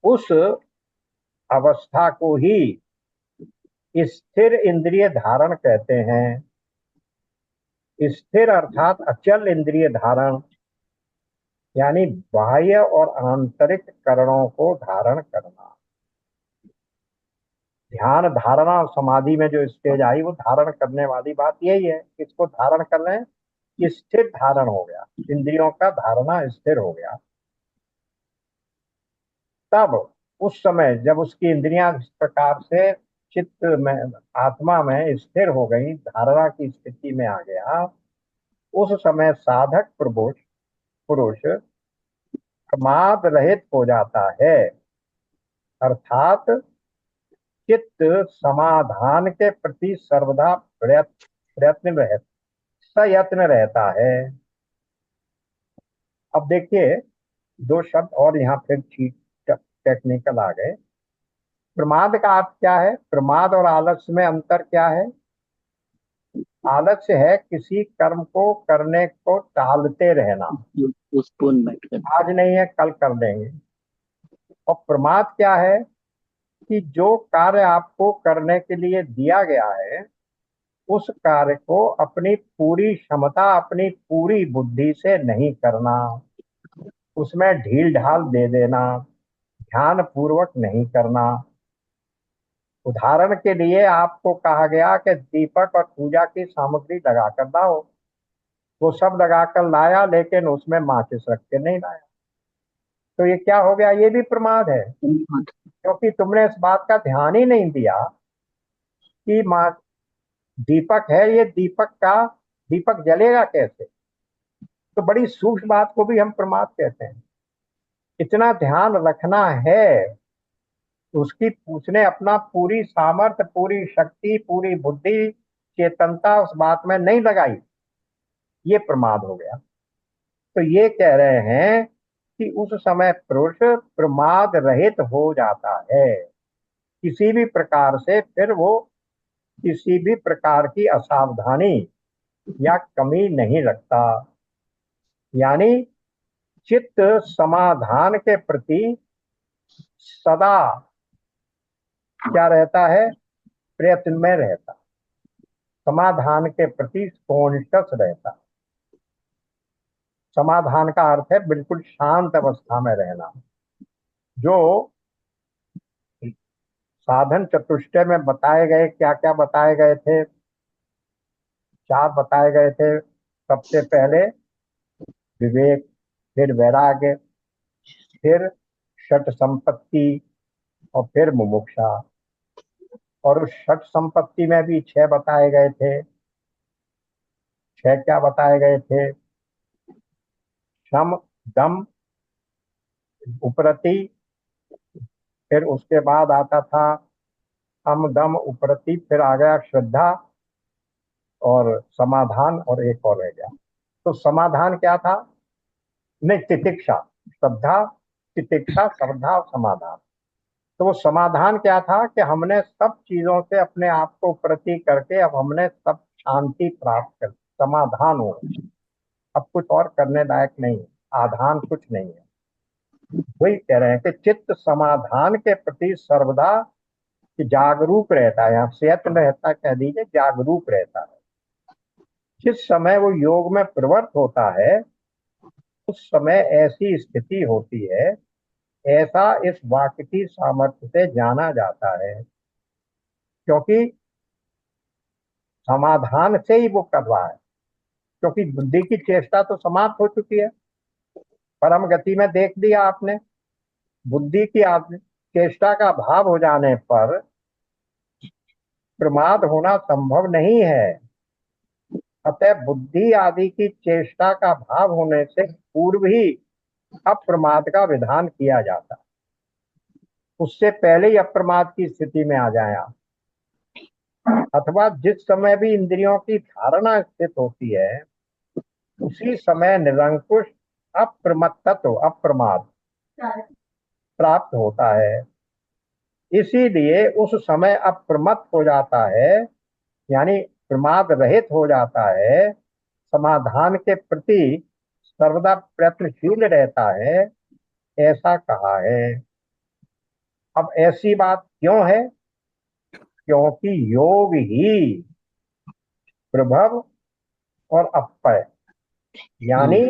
उस अवस्था को ही स्थिर इंद्रिय धारण कहते हैं। स्थिर अर्थात अचल इंद्रिय धारण, यानी बाह्य और आंतरिक करणों को धारण करना। ध्यान धारणा और समाधि में जो स्टेज आई वो धारण करने वाली बात यही है, इसको धारण कर रहे हैं, स्थिर धारण हो गया, इंद्रियों का धारणा स्थिर हो गया। तब उस समय जब उसकी इंद्रियां इस प्रकार से चित्त में, आत्मा में स्थिर हो गई, धारणा की स्थिति में आ गया, उस समय साधक पुरुष पुरुष प्रमाद रहित हो जाता है, अर्थात चित्त समाधान के प्रति सर्वदा प्रयत्न रहता, सयत्न रहता है। अब देखिए, दो शब्द और यहाँ फिर टेक्निकल आ गए। प्रमाद का अर्थ क्या है? प्रमाद और आलस्य में अंतर क्या है? आलस्य है किसी कर्म को करने को टालते रहना, पोस्टपोन में। आज नहीं है कल कर देंगे। और प्रमाद क्या है कि जो कार्य आपको करने के लिए दिया गया है उस कार्य को अपनी पूरी क्षमता, अपनी पूरी बुद्धि से नहीं करना, उसमें ढील ढाल दे देना, ध्यान पूर्वक नहीं करना। उदाहरण के लिए आपको कहा गया कि दीपक और पूजा की सामग्री लगा कर लाओ, वो सब लगा कर लाया लेकिन उसमें माचिस रख के नहीं लाया, तो ये क्या हो गया? ये भी प्रमाद है, क्योंकि तुमने इस बात का ध्यान ही नहीं दिया कि माँ दीपक है, ये दीपक का दीपक जलेगा कैसे। तो बड़ी सूक्ष्म बात को भी हम प्रमाद कहते हैं। इतना ध्यान रखना है, उसकी उसने अपना पूरी सामर्थ्य, पूरी शक्ति, पूरी बुद्धि, चेतनता उस बात में नहीं लगाई, ये प्रमाद हो गया। तो ये कह रहे हैं कि उस समय पुरुष प्रमाद रहित हो जाता है, किसी भी प्रकार से फिर वो किसी भी प्रकार की असावधानी या कमी नहीं रखता, यानी चित्त समाधान के प्रति सदा क्या रहता है? प्रयत्न में रहता, समाधान के प्रति कॉन्शियस रहता। समाधान का अर्थ है बिल्कुल शांत अवस्था में रहना। जो साधन चतुष्टय में बताए गए, क्या क्या बताए गए थे? चार बताए गए थे। सबसे पहले विवेक, फिर वैराग्य, फिर षट संपत्ति, और फिर मुमुक्षा। और उस षट संपत्ति में भी छह बताए गए थे। छह क्या बताए गए थे? शम, दम, उपरति, फिर उसके बाद आता था हम, दम, उपरति, फिर आ गया श्रद्धा और समाधान, और एक और रह गया। तो समाधान क्या था? नहीं, तितिक्षा। श्रद्धा, तितिक्षा, श्रद्धा और समाधान। तो वो समाधान क्या था कि हमने सब चीजों से अपने आप को प्रति करके अब हमने सब शांति प्राप्त कर, समाधान हो, अब कुछ और करने लायक नहीं है, आधान कुछ नहीं है। वही कह रहे हैं कि चित्त समाधान के प्रति सर्वदा जागरूक रहता है, यहाँ चेतन रहता, कह दीजिए जागरूक रहता है। जिस समय वो योग में प्रवृत्त होता है उस समय ऐसी स्थिति होती है, ऐसा इस वाक्य की सामर्थ्य से जाना जाता है, क्योंकि समाधान से ही वो कर रहा है, क्योंकि बुद्धि की चेष्टा तो समाप्त हो चुकी है। परम गति में देख लिया आपने, बुद्धि की चेष्टा का भाव हो जाने पर प्रमाद होना संभव नहीं है। अतः बुद्धि आदि की चेष्टा का भाव होने से पूर्व ही अप्रमाद का विधान किया जाता है, उससे पहले ही अप्रमाद की स्थिति में आ जाए आप। अथवा जिस समय भी इंद्रियों की धारणा स्थित होती है उसी समय निरंकुश अप्रमत्तत्व अप्रमाद प्राप्त होता है। इसीलिए उस समय अप्रमत्त हो जाता है, यानी प्रमाद रहित हो जाता है, समाधान के प्रति सर्वदा प्रयत्नशील रहता है, ऐसा कहा है। अब ऐसी बात क्यों है? क्योंकि योग ही प्रभव और अपय यानी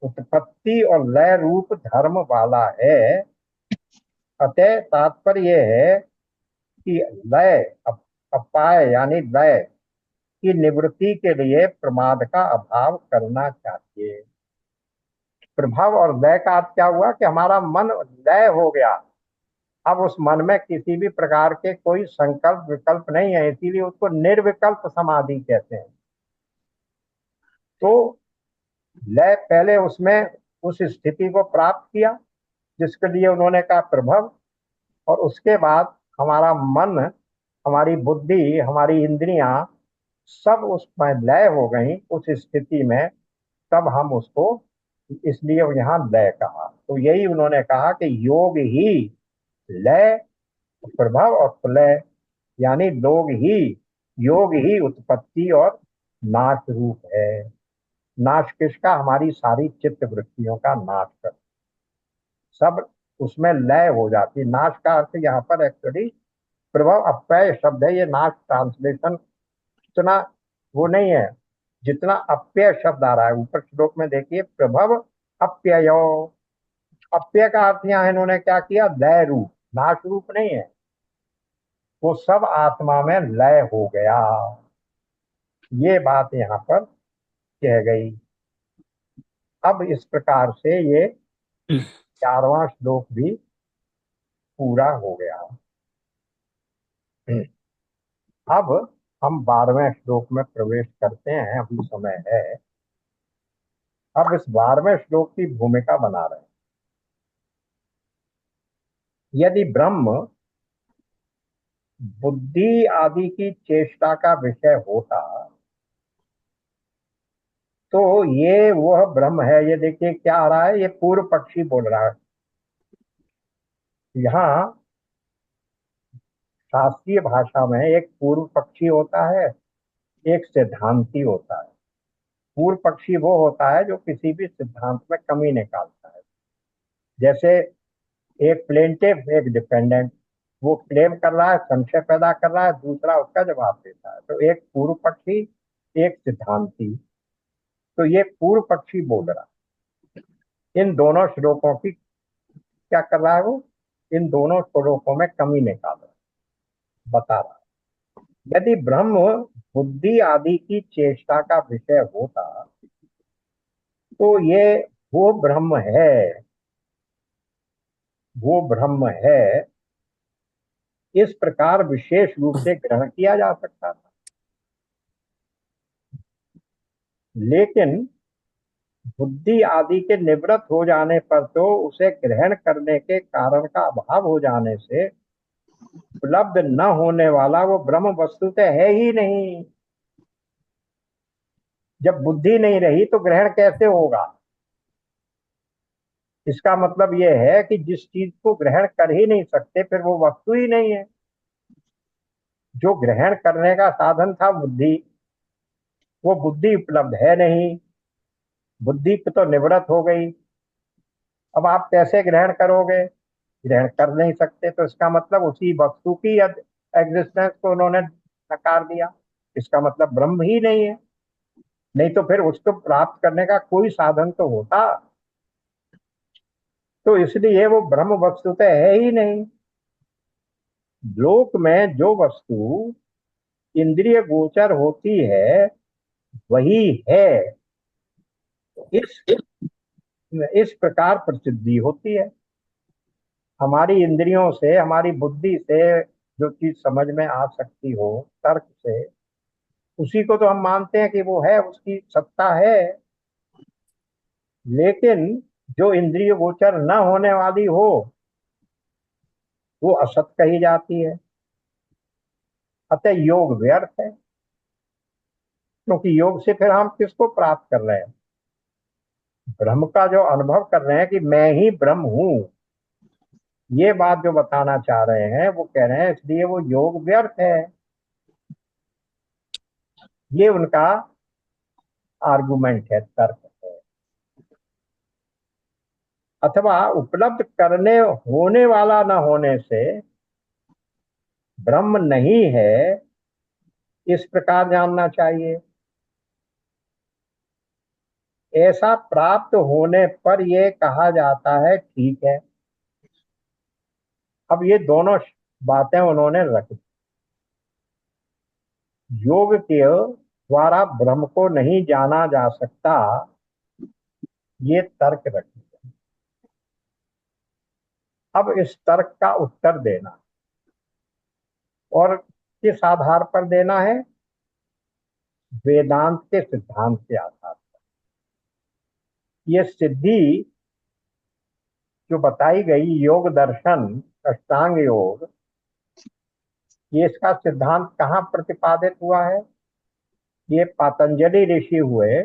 उत्पत्ति और लय रूप धर्म वाला है। अतः तात्पर्य यह है कि लय अपाय यानी लय की निवृत्ति के लिए प्रमाद का अभाव करना चाहिए। प्रभाव और लय का अर्थ क्या हुआ कि हमारा मन लय हो गया, अब उस मन में किसी भी प्रकार के कोई संकल्प विकल्प नहीं है, इसीलिए उसको निर्विकल्प समाधि कहते हैं। तो लय पहले उसमें उस स्थिति को प्राप्त किया जिसके लिए उन्होंने कहा प्रभव, और उसके बाद हमारा मन, हमारी बुद्धि, हमारी इंद्रियां सब उसमें लय हो गई उस स्थिति में, तब हम उसको, इसलिए यहाँ लय कहा। तो यही उन्होंने कहा कि योग ही लय प्रभव और प्रलय यानी योग ही उत्पत्ति और नाश रूप है। नाश किसका? हमारी सारी चित्त वृत्तियों का नाश कर, सब उसमें लय हो जाती। नाश का अर्थ यहाँ पर एक्चुअली प्रभव अप्यय शब्द है। ये नाश ट्रांसलेशन इतना वो नहीं है जितना अप्यय शब्द आ रहा है ऊपर श्लोक में। देखिए प्रभव अप्ययो, अप्यय का अर्थ यहाँ इन्होंने क्या किया? लय रूप, नाश रूप नहीं है, वो सब आत्मा में लय हो गया। ये बात यहाँ पर कह गई। अब इस प्रकार से ये 4वां श्लोक भी पूरा हो गया। अब हम 12वें श्लोक में प्रवेश करते हैं, अभी समय है। अब इस 12वें श्लोक की भूमिका बना रहे हैं। यदि ब्रह्म बुद्धि आदि की चेष्टा का विषय होता तो ये वह ब्रह्म है। ये देखिए क्या आ रहा है, ये पूर्व पक्षी बोल रहा है। यहाँ शास्त्रीय भाषा में एक पूर्व पक्षी होता है, एक सिद्धांती होता है। पूर्व पक्षी वो होता है जो किसी भी सिद्धांत में कमी निकालता है। जैसे एक प्लेंटिव एक डिपेंडेंट, वो क्लेम कर रहा है, संशय पैदा कर रहा है, दूसरा उसका जवाब देता है। तो एक पूर्व पक्षी, एक सिद्धांती। तो ये पूर्व पक्षी बोल रहा है। इन दोनों श्लोकों की क्या कर रहा है वो? इन दोनों श्लोकों में कमी निकाल रहा है, बता रहा है। यदि ब्रह्म बुद्धि आदि की चेष्टा का विषय होता तो ये वो ब्रह्म है, वो ब्रह्म है, इस प्रकार विशेष रूप से ग्रहण किया जा सकता था। लेकिन बुद्धि आदि के निवृत्त हो जाने पर तो उसे ग्रहण करने के कारण का अभाव हो जाने से उपलब्ध न होने वाला वो ब्रह्म वस्तुतः है ही नहीं। जब बुद्धि नहीं रही तो ग्रहण कैसे होगा? इसका मतलब यह है कि जिस चीज को ग्रहण कर ही नहीं सकते फिर वो वस्तु ही नहीं है। जो ग्रहण करने का साधन था बुद्धि, वो बुद्धि उपलब्ध है नहीं, बुद्धि तो निवृत्त हो गई। अब आप कैसे ग्रहण करोगे? ग्रहण कर नहीं सकते, तो इसका मतलब उसी वस्तु की एग्जिस्टेंस को उन्होंने नकार दिया। इसका मतलब ब्रह्म ही नहीं है। नहीं तो फिर उसको प्राप्त करने का कोई साधन तो होता। तो इसलिए वो ब्रह्म वस्तुतः है ही नहीं। लोक में जो वस्तु इंद्रिय गोचर होती है वही है। इस इस प्रकार प्रसिद्धि होती है। हमारी इंद्रियों से, हमारी बुद्धि से जो चीज समझ में आ सकती हो तर्क से, उसी को तो हम मानते हैं कि वो है, उसकी सत्ता है। लेकिन जो इंद्रिय गोचर न होने वाली हो वो असत कही जाती है। अतः योग व्यर्थ है, क्योंकि योग से फिर हम किसको प्राप्त कर रहे हैं? ब्रह्म का जो अनुभव कर रहे हैं कि मैं ही ब्रह्म हूं, ये बात जो बताना चाह रहे हैं वो कह रहे हैं, इसलिए वो योग व्यर्थ है। ये उनका आर्गुमेंट है, तर्क है। अथवा उपलब्ध करने होने वाला न होने से ब्रह्म नहीं है, इस प्रकार जानना चाहिए। ऐसा प्राप्त होने पर यह कहा जाता है ठीक है। अब ये दोनों बातें उन्होंने रख दी। योग के द्वारा ब्रह्म को नहीं जाना जा सकता, ये तर्क रख दिया। अब इस तर्क का उत्तर देना, और किस आधार पर देना है? वेदांत के सिद्धांत के आधार पर। ये सिद्धि जो बताई गई, योग दर्शन, अष्टांग योग, ये इसका सिद्धांत कहाँ प्रतिपादित हुआ है? ये पतंजलि ऋषि हुए,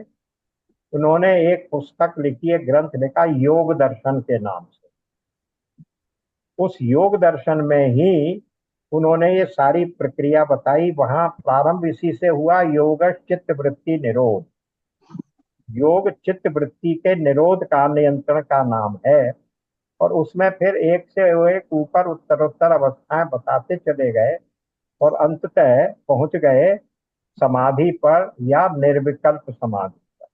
उन्होंने एक पुस्तक लिखी है, ग्रंथ लिखा योग दर्शन के नाम से। उस योग दर्शन में ही उन्होंने ये सारी प्रक्रिया बताई। वहां प्रारंभ इसी से हुआ, योग चित्त वृत्ति निरोध। योग चित्त वृत्ति के निरोध का, नियंत्रण का नाम है। और उसमें फिर एक से एक ऊपर उत्तरोत्तर अवस्थाएं बताते चले गए, और अंततः पहुंच गए समाधि पर, या निर्विकल्प समाधि।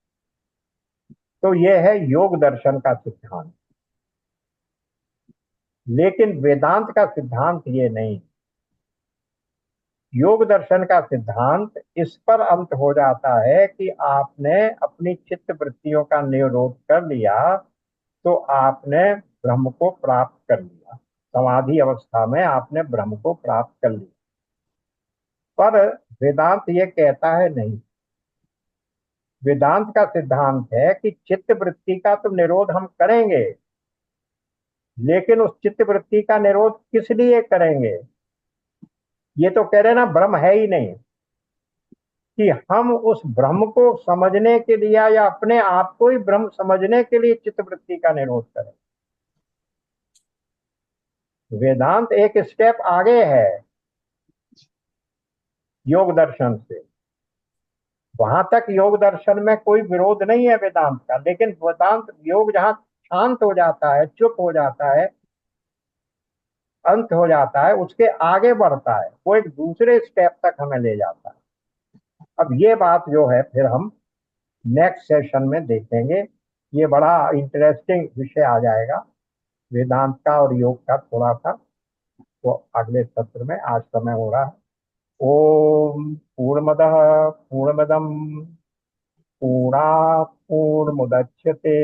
तो यह है योग दर्शन का सिद्धांत। लेकिन वेदांत का सिद्धांत ये नहीं। योग दर्शन का सिद्धांत इस पर अंत हो जाता है कि आपने अपनी चित्त वृत्तियों का निरोध कर लिया, तो आपने ब्रह्म को प्राप्त कर लिया। समाधि अवस्था में आपने ब्रह्म को प्राप्त कर लिया। पर वेदांत ये कहता है नहीं। वेदांत का सिद्धांत है कि चित्त वृत्ति का तो निरोध हम करेंगे, लेकिन उस चित्त वृत्ति का निरोध किस लिए करेंगे? ये तो कह रहे ना, ब्रह्म है ही नहीं। कि हम उस ब्रह्म को समझने के लिए, या अपने आप को ही ब्रह्म समझने के लिए चित्त वृत्ति का निरोध करें। वेदांत एक स्टेप आगे है योग दर्शन से। वहां तक योग दर्शन में कोई विरोध नहीं है वेदांत का, लेकिन वेदांत योग जहां शांत हो जाता है, चुप हो जाता है, अंत हो जाता है, उसके आगे बढ़ता है, वो एक दूसरे स्टेप तक हमें ले जाता है। अब ये बात जो है फिर हम नेक्स्ट सेशन में देखेंगे। ये बड़ा इंटरेस्टिंग विषय आ जाएगा, वेदांत का और योग का थोड़ा सा। तो अगले सत्र में, आज समय हो रहा है। ओम पूर्णमदः पूर्णमदम पूर्णात् पूर्णमुदच्यते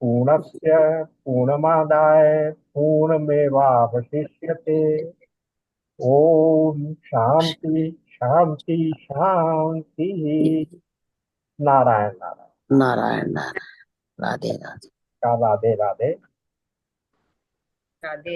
पूर्णस्य पूर्णमादाय पूर्णमेवावशिष्यते। ओम शांति शांति शांति। नारायण नारायण। नारायण नारायण। राधे राधे। राधे राधे। राधे